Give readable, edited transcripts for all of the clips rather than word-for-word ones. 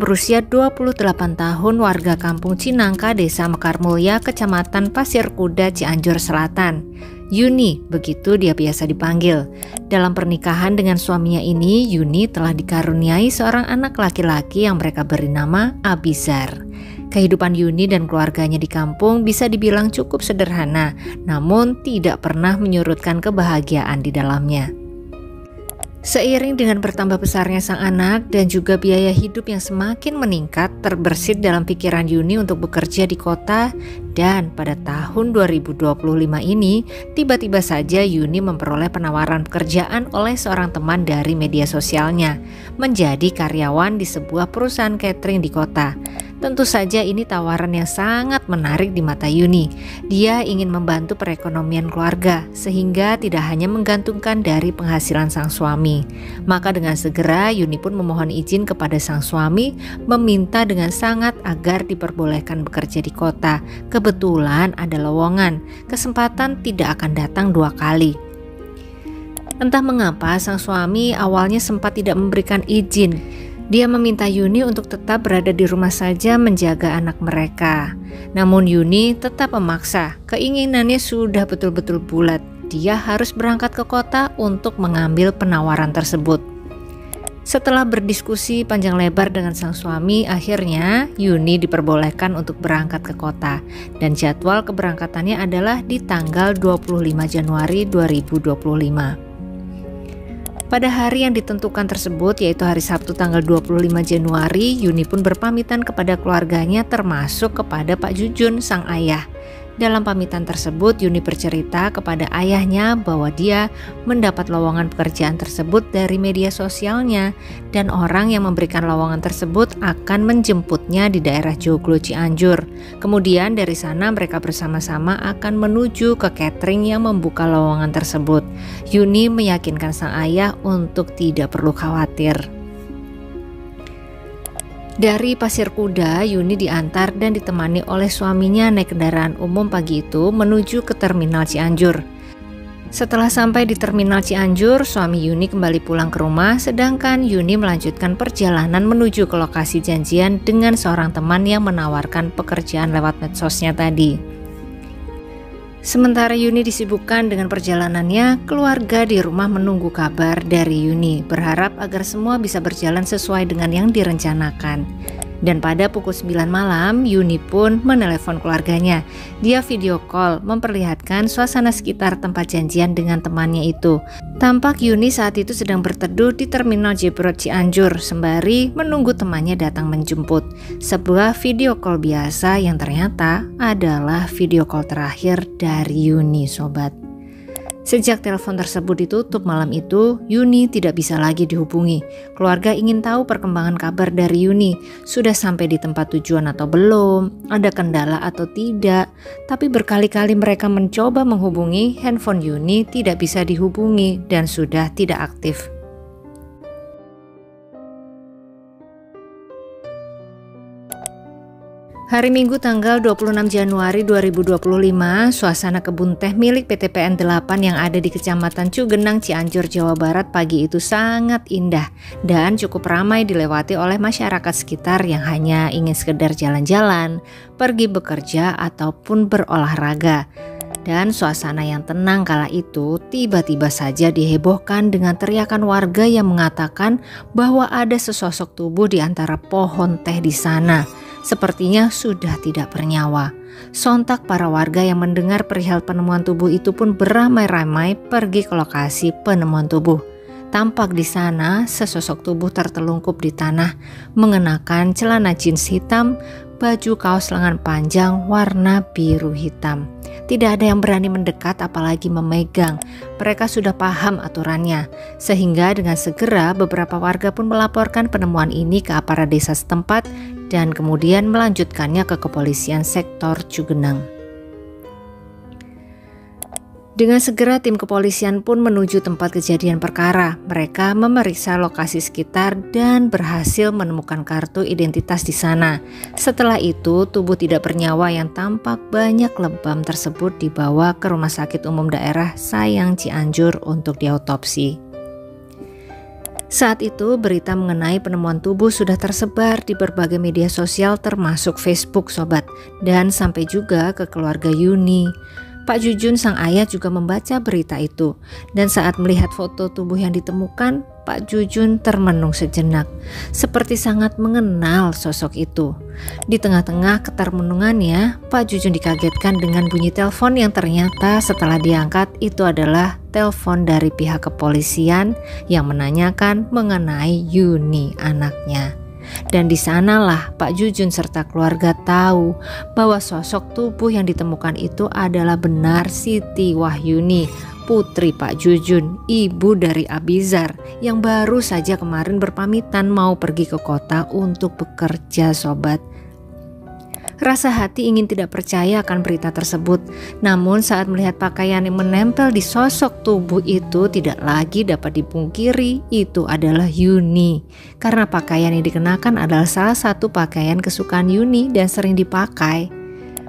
berusia 28 tahun warga kampung Cinangka, Desa Mekarmulya, Kecamatan Pasir Kuda, Cianjur Selatan. Yuni, begitu dia biasa dipanggil. Dalam pernikahan dengan suaminya ini, Yuni telah dikaruniai seorang anak laki-laki yang mereka beri nama Abizar. Kehidupan Yuni dan keluarganya di kampung bisa dibilang cukup sederhana, namun tidak pernah menyurutkan kebahagiaan di dalamnya. Seiring dengan bertambah besarnya sang anak dan juga biaya hidup yang semakin meningkat, terbersit dalam pikiran Yuni untuk bekerja di kota, dan pada tahun 2025 ini tiba-tiba saja Yuni memperoleh penawaran pekerjaan oleh seorang teman dari media sosialnya menjadi karyawan di sebuah perusahaan catering di kota. Tentu saja ini tawaran yang sangat menarik di mata Yuni. Dia ingin membantu perekonomian keluarga sehingga tidak hanya menggantungkan dari penghasilan sang suami. Maka dengan segera Yuni pun memohon izin kepada sang suami, meminta dengan sangat agar diperbolehkan bekerja di kota. Kebetulan ada lowongan, kesempatan tidak akan datang dua kali. Entah mengapa sang suami awalnya sempat tidak memberikan izin. Dia meminta Yuni untuk tetap berada di rumah saja menjaga anak mereka. Namun Yuni tetap memaksa, keinginannya sudah betul-betul bulat. Dia harus berangkat ke kota untuk mengambil penawaran tersebut. Setelah berdiskusi panjang lebar dengan sang suami, akhirnya Yuni diperbolehkan untuk berangkat ke kota. Dan jadwal keberangkatannya adalah di tanggal 25 Januari 2025. Pada hari yang ditentukan tersebut, yaitu hari Sabtu tanggal 25 Januari, Yuni pun berpamitan kepada keluarganya termasuk kepada Pak Jujun, sang ayah. Dalam pamitan tersebut, Yuni bercerita kepada ayahnya bahwa dia mendapat lowongan pekerjaan tersebut dari media sosialnya dan orang yang memberikan lowongan tersebut akan menjemputnya di daerah Joglo, Cianjur. Kemudian dari sana mereka bersama-sama akan menuju ke catering yang membuka lowongan tersebut. Yuni meyakinkan sang ayah untuk tidak perlu khawatir. Dari Pasir Kuda, Yuni diantar dan ditemani oleh suaminya naik kendaraan umum pagi itu menuju ke terminal Cianjur. Setelah sampai di terminal Cianjur, suami Yuni kembali pulang ke rumah, sedangkan Yuni melanjutkan perjalanan menuju ke lokasi janjian dengan seorang teman yang menawarkan pekerjaan lewat medsosnya tadi. Sementara Yuni disibukkan dengan perjalanannya, keluarga di rumah menunggu kabar dari Yuni, berharap agar semua bisa berjalan sesuai dengan yang direncanakan. Dan pada pukul 9 malam, Yuni pun menelepon keluarganya. Dia video call memperlihatkan suasana sekitar tempat janjian dengan temannya itu. Tampak Yuni saat itu sedang berteduh di terminal Jebrot Cianjur sembari menunggu temannya datang menjemput. Sebuah video call biasa yang ternyata adalah video call terakhir dari Yuni, sobat. Sejak telepon tersebut ditutup malam itu, Yuni tidak bisa lagi dihubungi. Keluarga ingin tahu perkembangan kabar dari Yuni. Sudah sampai di tempat tujuan atau belum? Ada kendala atau tidak? Tapi berkali-kali mereka mencoba menghubungi, handphone Yuni tidak bisa dihubungi dan sudah tidak aktif. Hari Minggu tanggal 26 Januari 2025, suasana kebun teh milik PT PN 8 yang ada di Kecamatan Cugenang, Cianjur, Jawa Barat pagi itu sangat indah dan cukup ramai dilewati oleh masyarakat sekitar yang hanya ingin sekedar jalan-jalan, pergi bekerja ataupun berolahraga. Dan suasana yang tenang kala itu tiba-tiba saja dihebohkan dengan teriakan warga yang mengatakan bahwa ada sesosok tubuh di antara pohon teh di sana. Sepertinya sudah tidak bernyawa. Sontak para warga yang mendengar perihal penemuan tubuh itu pun beramai-ramai pergi ke lokasi penemuan tubuh. Tampak di sana sesosok tubuh tertelungkup di tanah, mengenakan celana jeans hitam, baju kaos lengan panjang warna biru hitam. Tidak ada yang berani mendekat apalagi memegang. Mereka sudah paham aturannya. Sehingga dengan segera beberapa warga pun melaporkan penemuan ini ke aparat desa setempat dan kemudian melanjutkannya ke kepolisian sektor Cugenang. Dengan segera tim kepolisian pun menuju tempat kejadian perkara. Mereka memeriksa lokasi sekitar dan berhasil menemukan kartu identitas di sana. Setelah itu, tubuh tidak bernyawa yang tampak banyak lebam tersebut dibawa ke Rumah Sakit Umum Daerah Sayang Cianjur untuk diautopsi. Saat itu berita mengenai penemuan tubuh sudah tersebar di berbagai media sosial termasuk Facebook sobat, dan sampai juga ke keluarga Yuni. Pak Jujun sang ayah juga membaca berita itu, dan saat melihat foto tubuh yang ditemukan, Pak Jujun termenung sejenak, seperti sangat mengenal sosok itu. Di tengah-tengah ketermenungannya, Pak Jujun dikagetkan dengan bunyi telepon yang ternyata setelah diangkat itu adalah telepon dari pihak kepolisian yang menanyakan mengenai Yuni anaknya. Dan di sanalah Pak Jujun serta keluarga tahu bahwa sosok tubuh yang ditemukan itu adalah benar Siti Wahyuni, putri Pak Jujun, ibu dari Abizar yang baru saja kemarin berpamitan mau pergi ke kota untuk bekerja sobat. Rasa hati ingin tidak percaya akan berita tersebut, namun saat melihat pakaian yang menempel di sosok tubuh itu tidak lagi dapat dipungkiri itu adalah Yuni. Karena pakaian yang dikenakan adalah salah satu pakaian kesukaan Yuni dan sering dipakai.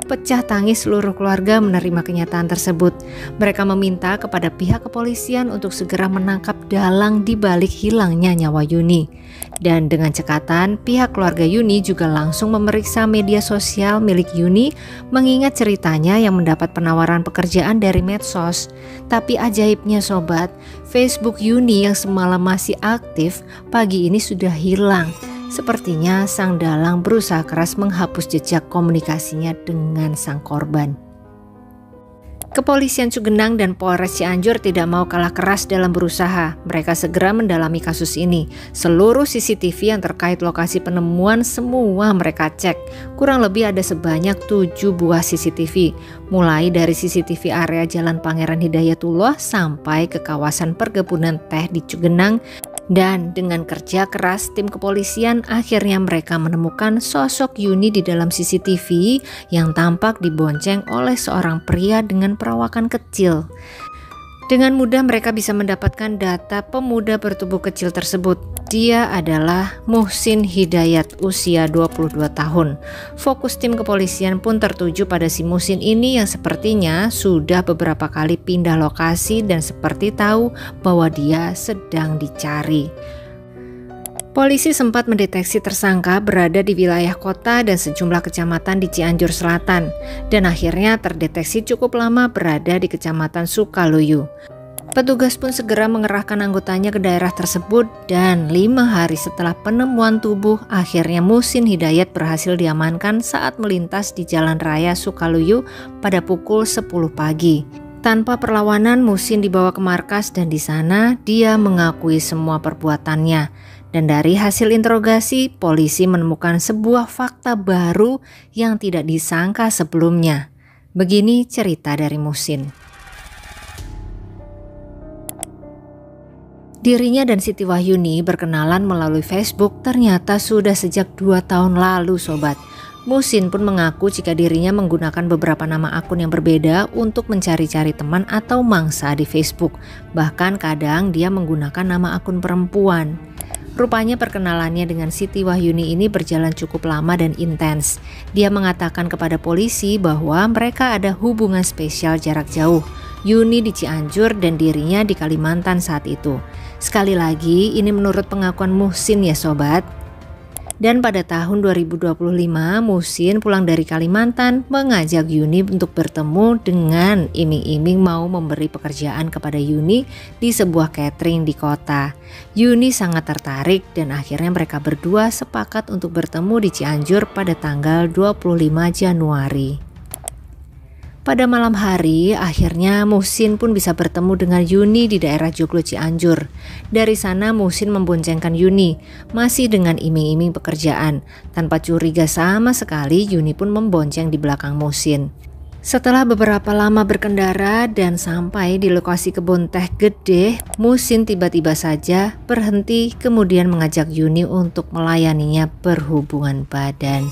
Pecah tangis seluruh keluarga menerima kenyataan tersebut. Mereka meminta kepada pihak kepolisian untuk segera menangkap dalang di balik hilangnya nyawa Yuni. Dan dengan cekatan, pihak keluarga Yuni juga langsung memeriksa media sosial milik Yuni mengingat ceritanya yang mendapat penawaran pekerjaan dari medsos. Tapi ajaibnya sobat, Facebook Yuni yang semalam masih aktif, pagi ini sudah hilang. Sepertinya sang dalang berusaha keras menghapus jejak komunikasinya dengan sang korban. Kepolisian Cugenang dan Polres Cianjur tidak mau kalah keras dalam berusaha. Mereka segera mendalami kasus ini. Seluruh CCTV yang terkait lokasi penemuan semua mereka cek. Kurang lebih ada sebanyak 7 buah CCTV. Mulai dari CCTV area Jalan Pangeran Hidayatullah sampai ke kawasan perkebunan teh di Cugenang. Dan dengan kerja keras tim kepolisian akhirnya mereka menemukan sosok Yuni di dalam CCTV yang tampak dibonceng oleh seorang pria dengan perawakan kecil. Dengan mudah mereka bisa mendapatkan data pemuda bertubuh kecil tersebut. Dia adalah Muhsin Hidayat, usia 22 tahun. Fokus tim kepolisian pun tertuju pada si Muhsin ini yang sepertinya sudah beberapa kali pindah lokasi dan seperti tahu bahwa dia sedang dicari. Polisi sempat mendeteksi tersangka berada di wilayah kota dan sejumlah kecamatan di Cianjur Selatan, dan akhirnya terdeteksi cukup lama berada di Kecamatan Sukaluyu. Petugas pun segera mengerahkan anggotanya ke daerah tersebut, dan 5 hari setelah penemuan tubuh, akhirnya Muhsin Hidayat berhasil diamankan saat melintas di Jalan Raya Sukaluyu pada pukul 10 pagi. Tanpa perlawanan, Muhsin dibawa ke markas dan di sana dia mengakui semua perbuatannya. Dan dari hasil interogasi, polisi menemukan sebuah fakta baru yang tidak disangka sebelumnya. Begini cerita dari Muhsin. Dirinya dan Siti Wahyuni berkenalan melalui Facebook ternyata sudah sejak 2 tahun lalu sobat. Muhsin pun mengaku jika dirinya menggunakan beberapa nama akun yang berbeda untuk mencari-cari teman atau mangsa di Facebook. Bahkan kadang dia menggunakan nama akun perempuan. Rupanya perkenalannya dengan Siti Wahyuni ini berjalan cukup lama dan intens. Dia mengatakan kepada polisi bahwa mereka ada hubungan spesial jarak jauh. Yuni di Cianjur dan dirinya di Kalimantan saat itu. Sekali lagi ini menurut pengakuan Muhsin ya sobat. Dan pada tahun 2025 Muhsin pulang dari Kalimantan mengajak Yuni untuk bertemu dengan iming-iming mau memberi pekerjaan kepada Yuni di sebuah catering di kota. Yuni sangat tertarik dan akhirnya mereka berdua sepakat untuk bertemu di Cianjur pada tanggal 25 Januari. Pada malam hari, akhirnya Muhsin pun bisa bertemu dengan Yuni di daerah Joglo Cianjur. Dari sana Muhsin memboncengkan Yuni, masih dengan iming-iming pekerjaan. Tanpa curiga sama sekali, Yuni pun membonceng di belakang Muhsin. Setelah beberapa lama berkendara dan sampai di lokasi kebun teh gede, Muhsin tiba-tiba saja berhenti kemudian mengajak Yuni untuk melayaninya berhubungan badan.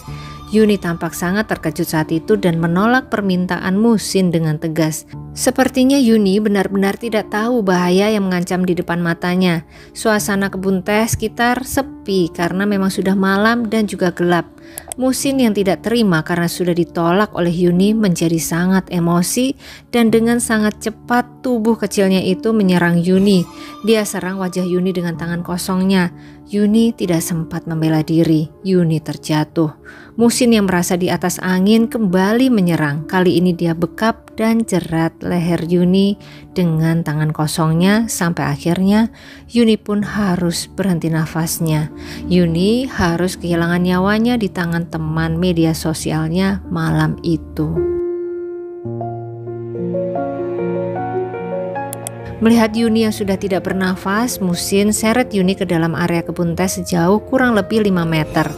Yuni tampak sangat terkejut saat itu dan menolak permintaan Muhsin dengan tegas. Sepertinya Yuni benar-benar tidak tahu bahaya yang mengancam di depan matanya. Suasana kebun teh sekitar sepi karena memang sudah malam dan juga gelap. Muhsin yang tidak terima karena sudah ditolak oleh Yuni menjadi sangat emosi dan dengan sangat cepat tubuh kecilnya itu menyerang Yuni. Dia serang wajah Yuni dengan tangan kosongnya. Yuni tidak sempat membela diri. Yuni terjatuh. Muhsin yang merasa di atas angin kembali menyerang. Kali ini dia bekap dan jerat leher Yuni dengan tangan kosongnya sampai akhirnya Yuni pun harus berhenti nafasnya. Yuni harus kehilangan nyawanya di tangan teman media sosialnya malam itu. Melihat Yuni yang sudah tidak bernafas, Muhsin seret Yuni ke dalam area kebun teh sejauh kurang lebih 5 meter.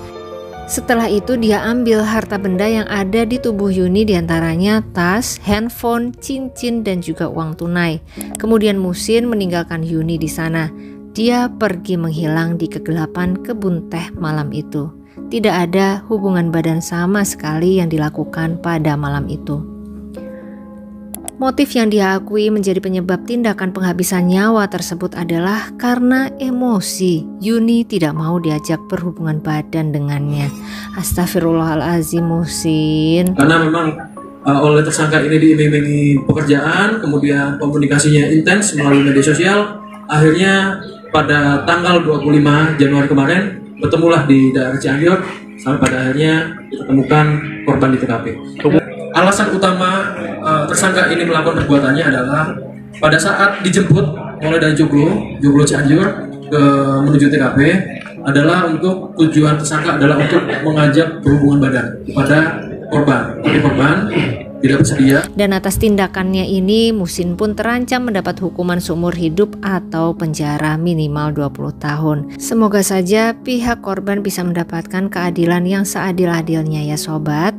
Setelah itu dia ambil harta benda yang ada di tubuh Yuni, diantaranya tas, handphone, cincin dan juga uang tunai. Kemudian Muhsin meninggalkan Yuni di sana. Dia pergi menghilang di kegelapan kebun teh malam itu. Tidak ada hubungan badan sama sekali yang dilakukan pada malam itu. Motif yang dia akui menjadi penyebab tindakan penghabisan nyawa tersebut adalah karena emosi. Yuni tidak mau diajak berhubungan badan dengannya. Astagfirullahaladzim, Muhsin. Karena memang oleh tersangka ini diiming-imingi pekerjaan, kemudian komunikasinya intens melalui media sosial. Akhirnya pada tanggal 25 Januari kemarin bertemulah di daerah Cianjur sampai pada akhirnya ditemukan korban di TKP. Alasan utama tersangka ini melakukan perbuatannya adalah pada saat dijemput mulai dari Joglo Cianjur menuju TKP adalah untuk tujuan tersangka adalah untuk mengajak berhubungan badan kepada korban. Tapi korban tidak bersedia. Dan atas tindakannya ini Muhsin pun terancam mendapat hukuman seumur hidup atau penjara minimal 20 tahun. Semoga saja pihak korban bisa mendapatkan keadilan yang seadil-adilnya ya sobat.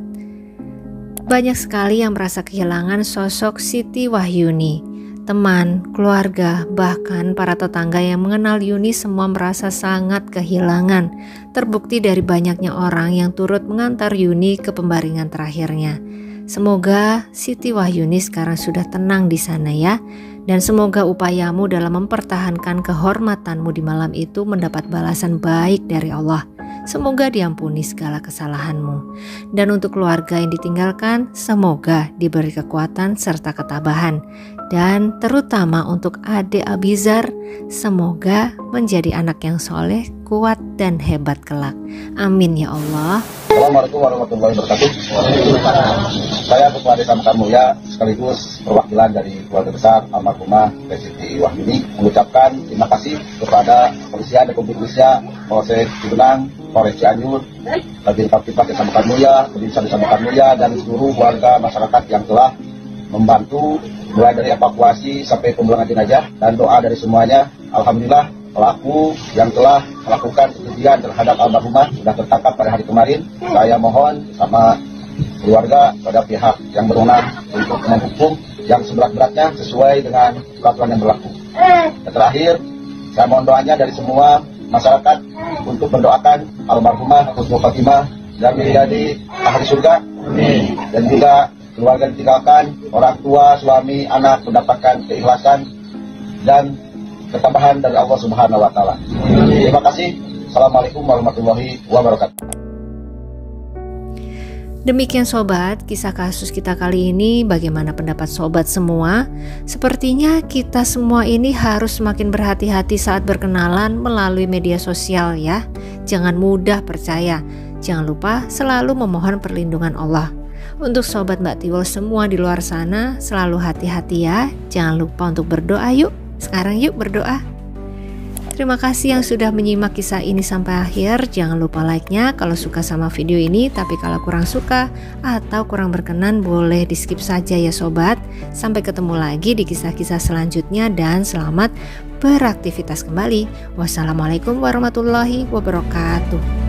Banyak sekali yang merasa kehilangan sosok Siti Wahyuni. Teman, keluarga, bahkan para tetangga yang mengenal Yuni semua merasa sangat kehilangan. Terbukti dari banyaknya orang yang turut mengantar Yuni ke pembaringan terakhirnya. Semoga Siti Wahyuni sekarang sudah tenang di sana ya. Dan semoga upayamu dalam mempertahankan kehormatanmu di malam itu mendapat balasan baik dari Allah. Semoga diampuni segala kesalahanmu. Dan untuk keluarga yang ditinggalkan, semoga diberi kekuatan serta ketabahan. Dan terutama untuk adik Abizar, semoga menjadi anak yang soleh, kuat dan hebat kelak. Amin ya Allah. Assalamualaikum warahmatullahi wabarakatuh. Saya Ketua Desa Mekar Mulya sekaligus perwakilan dari keluarga besar almarhumah Siti Wahyuni mengucapkan terima kasih kepada Kepolisian Republik Indonesia, Polsek Cibinong, Polres Cianjur, Kabin Kaptipas Desa Mekar Mulya, Kedinsan Desa Mekar Mulya dan seluruh warga masyarakat yang telah membantu mulai dari evakuasi sampai pemulangan jenazah dan doa dari semuanya. Alhamdulillah pelaku yang telah melakukan kejadian terhadap almarhumah sudah tertangkap pada hari kemarin. Saya mohon sama keluarga pada pihak yang berwenang untuk menghukum yang seberat-beratnya sesuai dengan peraturan yang berlaku. Dan terakhir, saya mohon doanya dari semua masyarakat untuk mendoakan almarhumah Husnul Khotimah dan menjadi ahli surga. Dan juga keluarga ditinggalkan, orang tua, suami, anak mendapatkan keikhlasan dan ketabahan dari Allah Subhanahu wa Ta'ala. Terima kasih. Assalamualaikum warahmatullahi wabarakatuh. Demikian sobat, kisah kasus kita kali ini. Bagaimana pendapat sobat semua? Sepertinya kita semua ini harus semakin berhati-hati saat berkenalan melalui media sosial ya. Jangan mudah percaya. Jangan lupa selalu memohon perlindungan Allah. Untuk sobat Mbak Tiwul semua di luar sana, selalu hati-hati ya. Jangan lupa untuk berdoa yuk. Sekarang yuk berdoa. Terima kasih yang sudah menyimak kisah ini sampai akhir. Jangan lupa like-nya kalau suka sama video ini. Tapi kalau kurang suka atau kurang berkenan boleh di skip saja ya sobat. Sampai ketemu lagi di kisah-kisah selanjutnya dan selamat beraktivitas kembali. Wassalamualaikum warahmatullahi wabarakatuh.